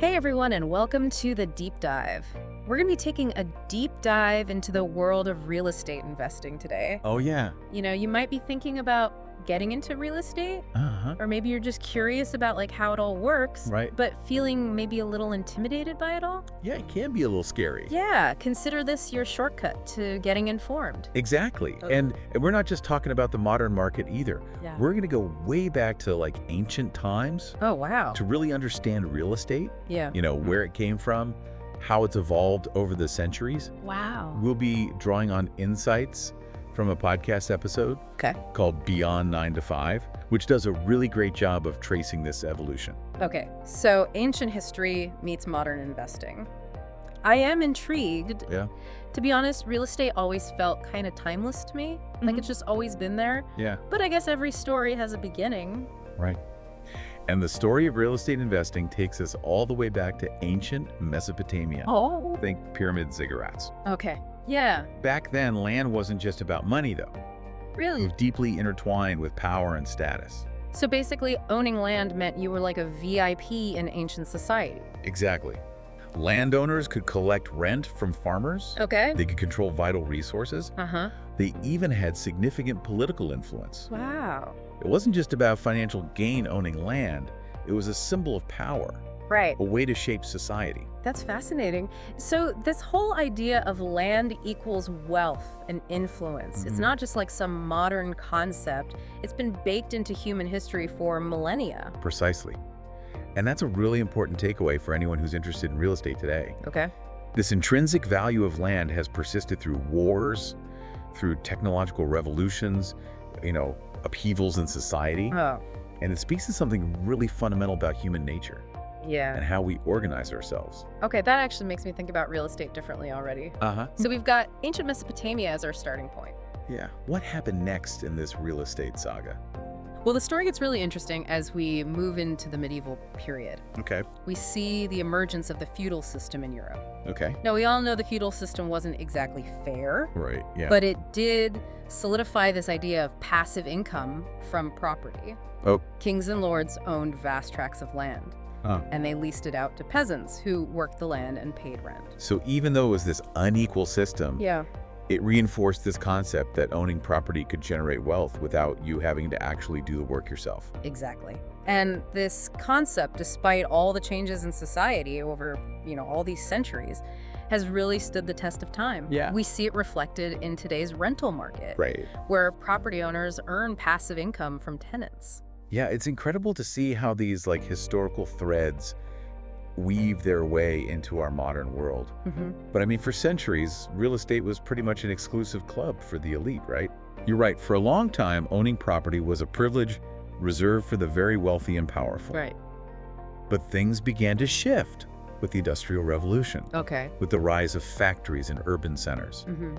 Hey everyone, and welcome to the Deep Dive. We're going to be taking a deep dive into the world of real estate investing today. Oh, yeah. You might be thinking about getting into real estate, Uh-huh. or maybe you're just curious about how it all works, Right. but feeling maybe a little intimidated by it all. Yeah, it can be a little scary. Yeah, consider this your shortcut to getting informed. Exactly. Okay. And we're not just talking about the modern market either. Yeah. We're going to go way back to ancient times Oh, wow. to really understand real estate, Yeah. where it came from, how it's evolved over the centuries. Wow. We'll be drawing on insights from a podcast episode Okay. called Beyond 9 to 5, which does a really great job of tracing this evolution. Okay, so ancient history meets modern investing. I am intrigued. Yeah. To be honest, real estate always felt kind of timeless to me. Like it's just always been there. Yeah. But I guess every story has a beginning. Right. And the story of real estate investing takes us all the way back to ancient Mesopotamia. Oh. Think pyramid ziggurats. Okay. Yeah. Back then, land wasn't just about money, though. It Really? was deeply intertwined with power and status. So basically, owning land meant you were like a VIP in ancient society. Exactly. Landowners could collect rent from farmers. Okay. They could control vital resources. Uh-huh. They even had significant political influence. Wow. It wasn't just about financial gain owning land. It was a symbol of power, Right. a way to shape society. That's fascinating. So this whole idea of land equals wealth and influence, it's Mhm. not just like some modern concept. It's been baked into human history for millennia. Precisely. And that's a really important takeaway for anyone who's interested in real estate today. Okay. This intrinsic value of land has persisted through wars, through technological revolutions, upheavals in society. Oh, And it speaks to something really fundamental about human nature yeah. and how we organize ourselves. Okay, that actually makes me think about real estate differently already. Uh-huh. So we've got ancient Mesopotamia as our starting point. Yeah. What happened next in this real estate saga? Well, the story gets really interesting as we move into the medieval period. Okay. We see the emergence of the feudal system in Europe. Okay. Now, we all know the feudal system wasn't exactly fair, Right. Yeah. but it did solidify this idea of passive income from property. Oh. Kings and lords owned vast tracts of land, and they leased it out to peasants who worked the land and paid rent. So even though it was this unequal system, Yeah. it reinforced this concept that owning property could generate wealth without you having to actually do the work yourself. Exactly. And this concept, despite all the changes in society over, all these centuries, has really stood the test of time. Yeah. We see it reflected in today's rental market, Right. where property owners earn passive income from tenants. Yeah, it's incredible to see how these historical threads weave their way into our modern world. Mm-hmm. But I mean, for centuries, real estate was pretty much an exclusive club for the elite, right? You're right. For a long time, owning property was a privilege reserved for the very wealthy and powerful. Right. But things began to shift with the Industrial Revolution, Okay. with the rise of factories and urban centers. Mm-hmm.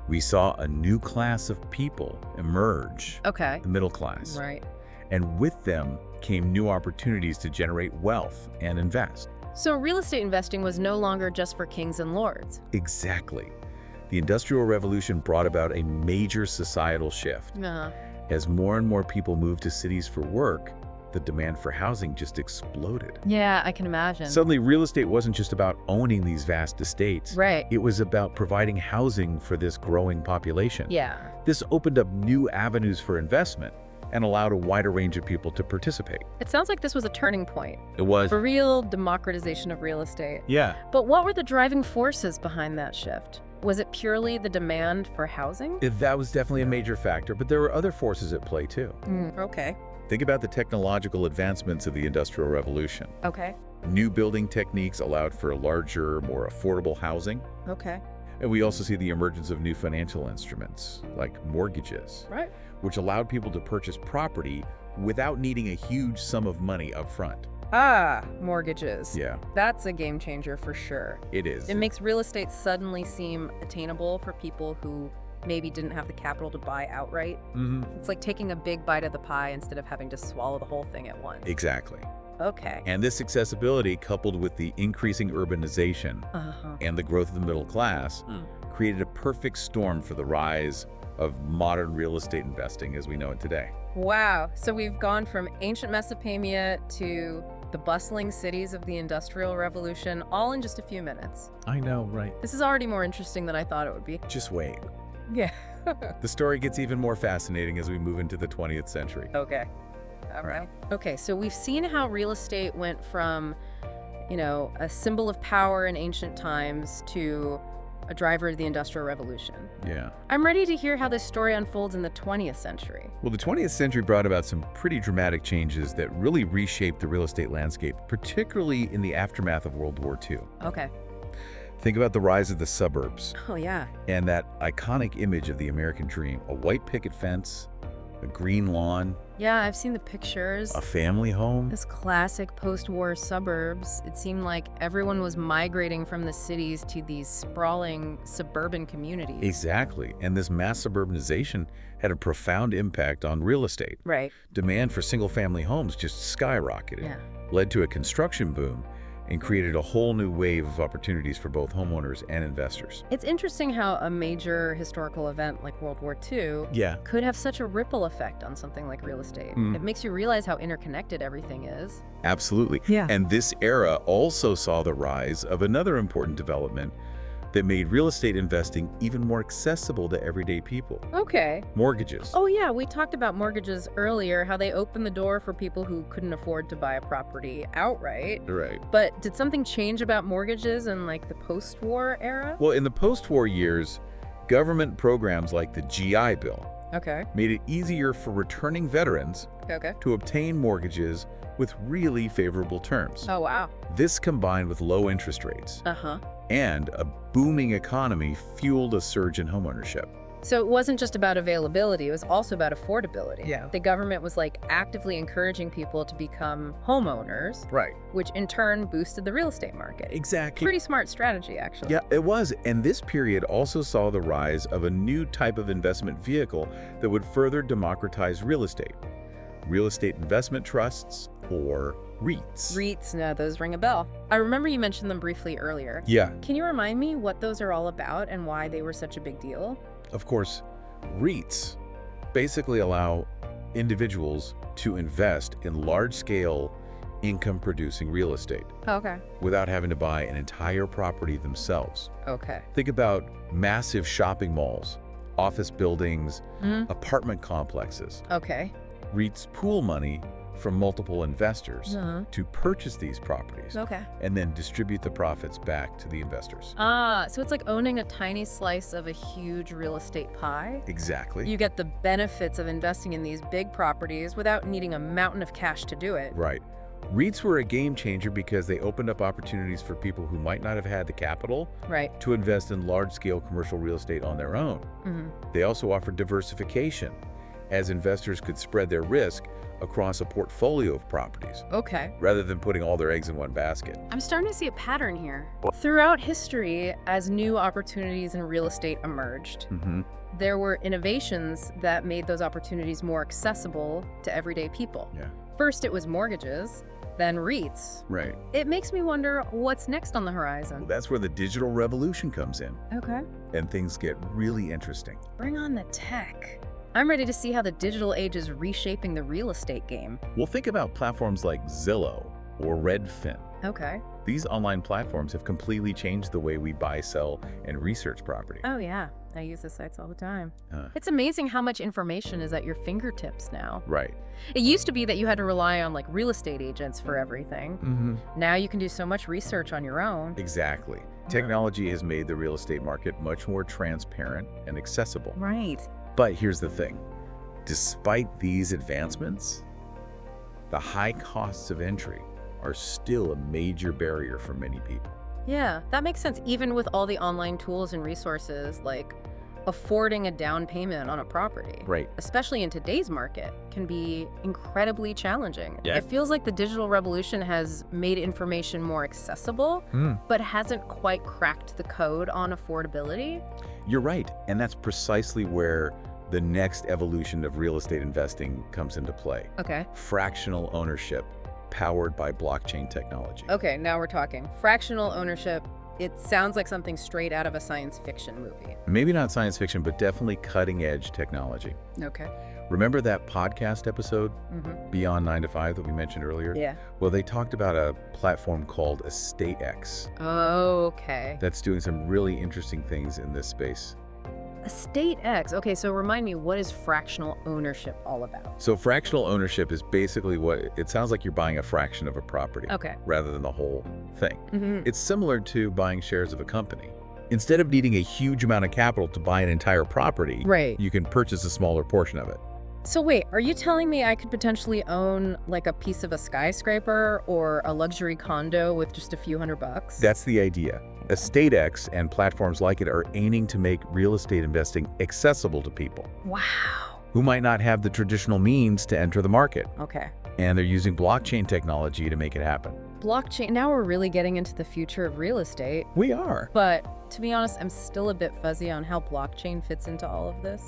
We saw a new class of people emerge, Okay. the middle class. Right. And with them came new opportunities to generate wealth and invest. So real estate investing was no longer just for kings and lords. Exactly. The Industrial Revolution brought about a major societal shift. Uh-huh. As more and more people moved to cities for work, the demand for housing just exploded. Yeah, I can imagine. Suddenly, real estate wasn't just about owning these vast estates. Right. It was about providing housing for this growing population. Yeah. This opened up new avenues for investment and allowed a wider range of people to participate. It sounds like this was a turning point, It was. a real democratization of real estate. Yeah. But what were the driving forces behind that shift? Was it purely the demand for housing? That was definitely a major factor, but there were other forces at play too. Okay. Think about the technological advancements of the Industrial Revolution. Okay. New building techniques allowed for larger, more affordable housing. Okay. And we also see the emergence of new financial instruments, like mortgages, Right. which allowed people to purchase property without needing a huge sum of money up front. Ah, mortgages. Yeah, That's a game changer for sure. it is. It makes real estate suddenly seem attainable for people who maybe didn't have the capital to buy outright. Mhm. It's like taking a big bite of the pie instead of having to swallow the whole thing at once. Exactly. Okay. And this accessibility, coupled with the increasing urbanization Uh-huh. and the growth of the middle class, created a perfect storm for the rise of modern real estate investing as we know it today. Wow. So we've gone from ancient Mesopotamia to the bustling cities of the Industrial Revolution, all in just a few minutes. I know, right? This is already more interesting than I thought it would be. Just wait. Yeah. The story gets even more fascinating as we move into the 20th century. Okay. All right. Okay, so we've seen how real estate went from, a symbol of power in ancient times to a driver of the Industrial Revolution. Yeah. I'm ready to hear how this story unfolds in the 20th century. Well, the 20th century brought about some pretty dramatic changes that really reshaped the real estate landscape, particularly in the aftermath of World War II. Okay. Think about the rise of the suburbs Oh, yeah. and that iconic image of the American dream: a white picket fence, a green lawn, Yeah, I've seen the pictures. a family home. This classic post-war suburbs. It seemed like everyone was migrating from the cities to these sprawling suburban communities. Exactly. And this mass suburbanization had a profound impact on real estate. Right. Demand for single-family homes just skyrocketed, Yeah. led to a construction boom, and created a whole new wave of opportunities for both homeowners and investors. It's interesting how a major historical event like World War II Yeah. could have such a ripple effect on something like real estate. It makes you realize how interconnected everything is. Absolutely. Yeah. And this era also saw the rise of another important development that made real estate investing even more accessible to everyday people: Okay. mortgages. Oh yeah, we talked about mortgages earlier, how they opened the door for people who couldn't afford to buy a property outright. Right. But did something change about mortgages in like the post-war era? Well, in the post-war years, government programs like the GI Bill Okay. made it easier for returning veterans Okay. to obtain mortgages with really favorable terms. Oh wow. This, combined with low interest rates Uh-huh. and a booming economy, fueled a surge in homeownership. So it wasn't just about availability, it was also about affordability. Yeah. The government was like actively encouraging people to become homeowners, Right. which in turn boosted the real estate market. Exactly. Pretty smart strategy, actually. Yeah, it was. And this period also saw the rise of a new type of investment vehicle that would further democratize real estate: real estate investment trusts, or REITs. REITs, no, those ring a bell. I remember you mentioned them briefly earlier. Yeah, Can you remind me what those are all about and why they were such a big deal? of course. REITs basically allow individuals to invest in large-scale income-producing real estate Okay. without having to buy an entire property themselves. Okay. Think about massive shopping malls, office buildings, Mhm. apartment complexes. Okay. REITs pool money from multiple investors Uh-huh. to purchase these properties Okay. and then distribute the profits back to the investors. So it's like owning a tiny slice of a huge real estate pie? Exactly. You get the benefits of investing in these big properties without needing a mountain of cash to do it. Right. REITs were a game changer because they opened up opportunities for people who might not have had the capital Right. to invest in large-scale commercial real estate on their own. Hmm. They also offered diversification, as investors could spread their risk across a portfolio of properties, Okay. rather than putting all their eggs in one basket. I'm starting to see a pattern here. Throughout history, as new opportunities in real estate emerged, there were innovations that made those opportunities more accessible to everyday people. Yeah. First, it was mortgages, then REITs. Right. It makes me wonder what's next on the horizon. Well, that's where the digital revolution comes in, Okay. and things get really interesting. Bring on the tech. I'm ready to see how the digital age is reshaping the real estate game. Well, think about platforms like Zillow or Redfin. Okay. These online platforms have completely changed the way we buy, sell, and research property. Oh, yeah. I use the sites all the time. Uh, It's amazing how much information is at your fingertips now. right. It used to be that you had to rely on like real estate agents for everything. Now you can do so much research on your own. Exactly. Technology has made the real estate market much more transparent and accessible. Right. But here's the thing. Despite these advancements, the high costs of entry are still a major barrier for many people. Yeah, that makes sense. Even with all the online tools and resources, like affording a down payment on a property, Right. especially in today's market, can be incredibly challenging. Yeah. It feels like the digital revolution has made information more accessible, but hasn't quite cracked the code on affordability. You're right. And that's precisely where the next evolution of real estate investing comes into play. Okay. Fractional ownership, powered by blockchain technology. Okay, now we're talking. Fractional ownership. It sounds like something straight out of a science fiction movie. Maybe not science fiction, but definitely cutting-edge technology. Okay. Remember that podcast episode, Mm-hmm. Beyond 9 to 5, that we mentioned earlier? Yeah. Well, they talked about a platform called EstateX Oh, okay. that's doing some really interesting things in this space. EstateX. Okay, so remind me, what is fractional ownership all about? So fractional ownership is basically what it sounds like. You're buying a fraction of a property Okay. rather than the whole thing. Mm-hmm. It's similar to buying shares of a company. Instead of needing a huge amount of capital to buy an entire property, Right. you can purchase a smaller portion of it. So wait, are you telling me I could potentially own like a piece of a skyscraper or a luxury condo with just a few $100? That's the idea. EstateX and platforms like it are aiming to make real estate investing accessible to people Wow. who might not have the traditional means to enter the market. Okay. And they're using blockchain technology to make it happen. Blockchain. Now we're really getting into the future of real estate. We are. But to be honest, I'm still a bit fuzzy on how blockchain fits into all of this.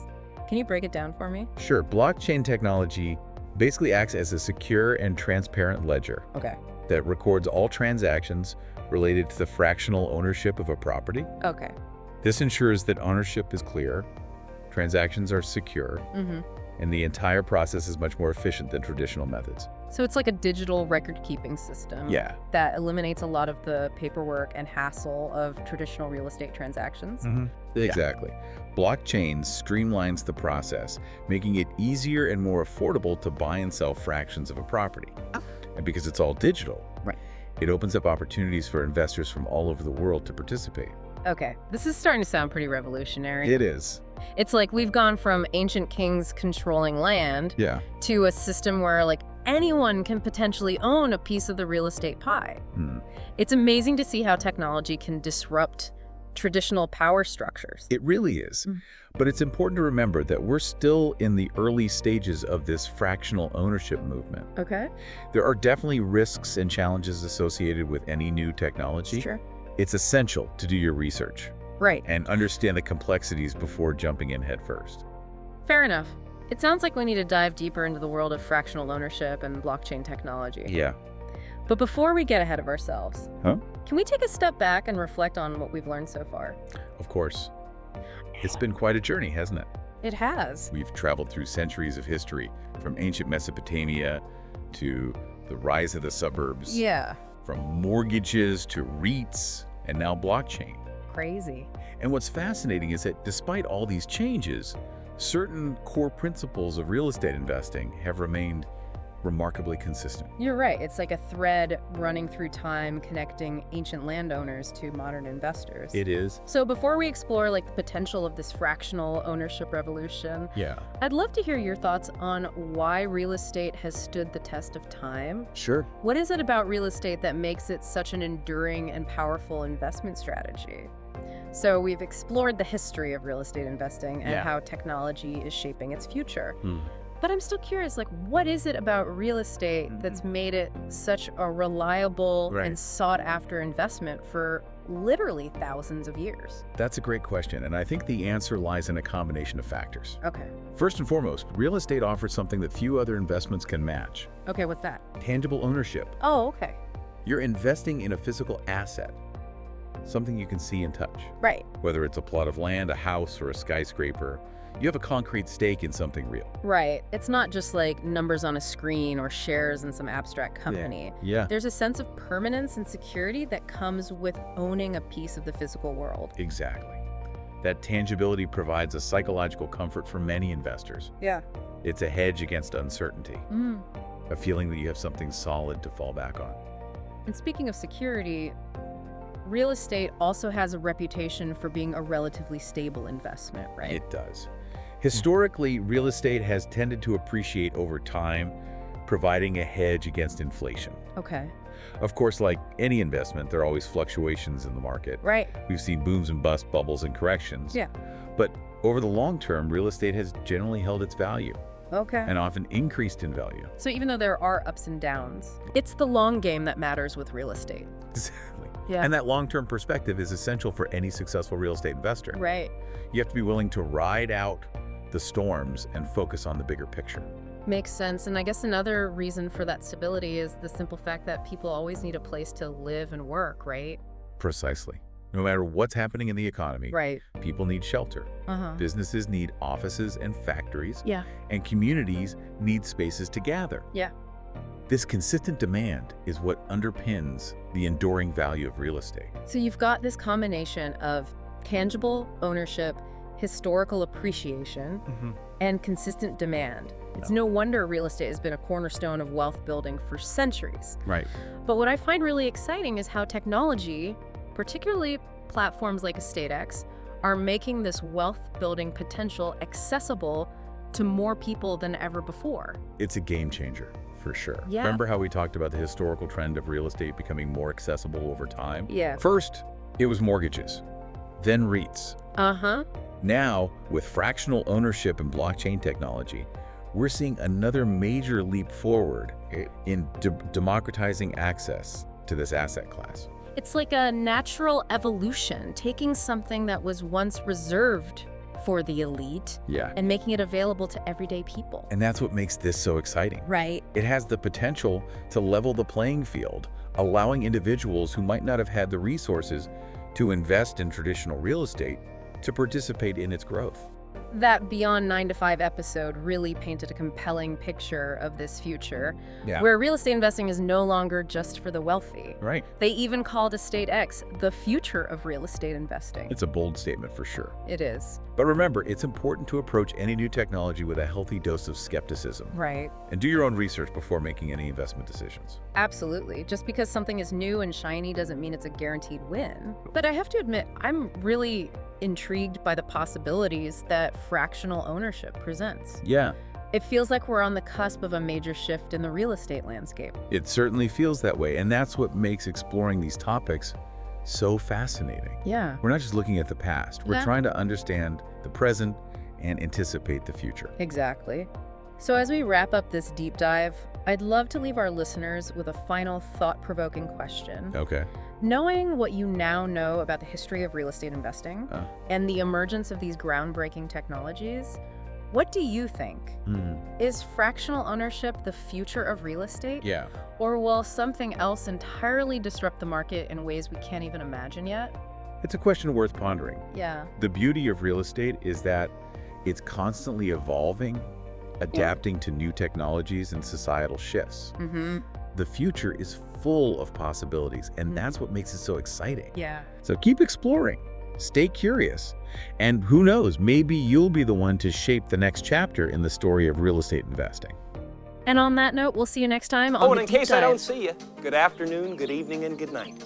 Can you break it down for me? Sure. Blockchain technology basically acts as a secure and transparent ledger Okay. that records all transactions related to the fractional ownership of a property. Okay. This ensures that ownership is clear, transactions are secure, Mm-hmm. and the entire process is much more efficient than traditional methods. So it's like a digital record-keeping system. Yeah. That eliminates a lot of the paperwork and hassle of traditional real estate transactions. Exactly. Blockchain streamlines the process, making it easier and more affordable to buy and sell fractions of a property. And because it's all digital, Right. it opens up opportunities for investors from all over the world to participate. Okay, this is starting to sound pretty revolutionary. It is. It's like we've gone from ancient kings controlling land Yeah. to a system where like anyone can potentially own a piece of the real estate pie. It's amazing to see how technology can disrupt traditional power structures. It really is. Mm. But it's important to remember that we're still in the early stages of this fractional ownership movement. Okay. There are definitely risks and challenges associated with any new technology. Sure. It's essential to do your research Right. and understand the complexities before jumping in headfirst. Fair enough. It sounds like we need to dive deeper into the world of fractional ownership and blockchain technology. Yeah. But before we get ahead of ourselves, Huh? can we take a step back and reflect on what we've learned so far? Of course. It's been quite a journey, hasn't it? It has. We've traveled through centuries of history, from ancient Mesopotamia to the rise of the suburbs, Yeah. from mortgages to REITs, and now blockchain. Crazy. And what's fascinating is that despite all these changes, certain core principles of real estate investing have remained remarkably consistent. You're right. It's like a thread running through time connecting ancient landowners to modern investors. It is. So before we explore like the potential of this fractional ownership revolution, Yeah. I'd love to hear your thoughts on why real estate has stood the test of time. Sure. What is it about real estate that makes it such an enduring and powerful investment strategy? So we've explored the history of real estate investing and Yeah. how technology is shaping its future. But I'm still curious, like, what is it about real estate that's made it such a reliable Right. and sought-after investment for literally thousands of years? That's a great question, and I think the answer lies in a combination of factors. Okay. First and foremost, real estate offers something that few other investments can match: Okay, what's that? tangible ownership. Oh, okay. You're investing in a physical asset, something you can see and touch. Right. Whether it's a plot of land, a house, or a skyscraper, you have a concrete stake in something real. Right. It's not just like numbers on a screen or shares in some abstract company. Yeah. There's a sense of permanence and security that comes with owning a piece of the physical world. Exactly. That tangibility provides a psychological comfort for many investors. Yeah. It's a hedge against uncertainty, a feeling that you have something solid to fall back on. And speaking of security, real estate also has a reputation for being a relatively stable investment, right? It does. Historically, real estate has tended to appreciate over time, providing a hedge against inflation. Okay. Of course, like any investment, there are always fluctuations in the market. Right. We've seen booms and bust, bubbles and corrections. Yeah. But over the long term, real estate has generally held its value Okay. and often increased in value. So even though there are ups and downs, it's the long game that matters with real estate. Exactly. Yeah. And that long-term perspective is essential for any successful real estate investor. Right. You have to be willing to ride out the storms and focus on the bigger picture. Makes sense. And I guess another reason for that stability is the simple fact that people always need a place to live and work, right? Precisely. No matter what's happening in the economy, Right. people need shelter. Uh-huh. Businesses need offices and factories, Yeah. and communities need spaces to gather. Yeah. This consistent demand is what underpins the enduring value of real estate. So you've got this combination of tangible ownership, historical appreciation, and consistent demand. It's no wonder real estate has been a cornerstone of wealth building for centuries. Right. But what I find really exciting is how technology, particularly platforms like EstateX, are making this wealth building potential accessible to more people than ever before. It's a game changer, for sure. Yeah. Remember how we talked about the historical trend of real estate becoming more accessible over time? Yeah. First, it was mortgages, then REITs. Uh-huh. Now, with fractional ownership and blockchain technology, we're seeing another major leap forward in democratizing access to this asset class. It's like a natural evolution, taking something that was once reserved for the elite Yeah. and making it available to everyday people. And that's what makes this so exciting. Right. It has the potential to level the playing field, allowing individuals who might not have had the resources to invest in traditional real estate to participate in its growth. That Beyond 9 to 5 episode really painted a compelling picture of this future, Yeah. where real estate investing is no longer just for the wealthy. Right. They even called EstateX the future of real estate investing. It's a bold statement for sure. It is. But remember, it's important to approach any new technology with a healthy dose of skepticism. Right. And do your own research before making any investment decisions. Absolutely. Just because something is new and shiny doesn't mean it's a guaranteed win. But I have to admit, I'm really intrigued by the possibilities that fractional ownership presents. Yeah. It feels like we're on the cusp of a major shift in the real estate landscape. It certainly feels that way, and that's what makes exploring these topics so fascinating. Yeah. We're not just looking at the past, we're No. trying to understand the present and anticipate the future. Exactly. So as we wrap up this deep dive, I'd love to leave our listeners with a final thought-provoking question. Okay. Knowing what you now know about the history of real estate investing and the emergence of these groundbreaking technologies, what do you think? Is fractional ownership the future of real estate? Yeah. Or will something else entirely disrupt the market in ways we can't even imagine yet? It's a question worth pondering. Yeah. The beauty of real estate is that it's constantly evolving, adapting to new technologies and societal shifts. The future is full of possibilities, and that's what makes it so exciting. Yeah. So keep exploring, stay curious, and who knows, maybe you'll be the one to shape the next chapter in the story of real estate investing. And on that note, we'll see you next time on Oh, The and in Deep case I Dive. don't see you, good afternoon, good evening, and good night.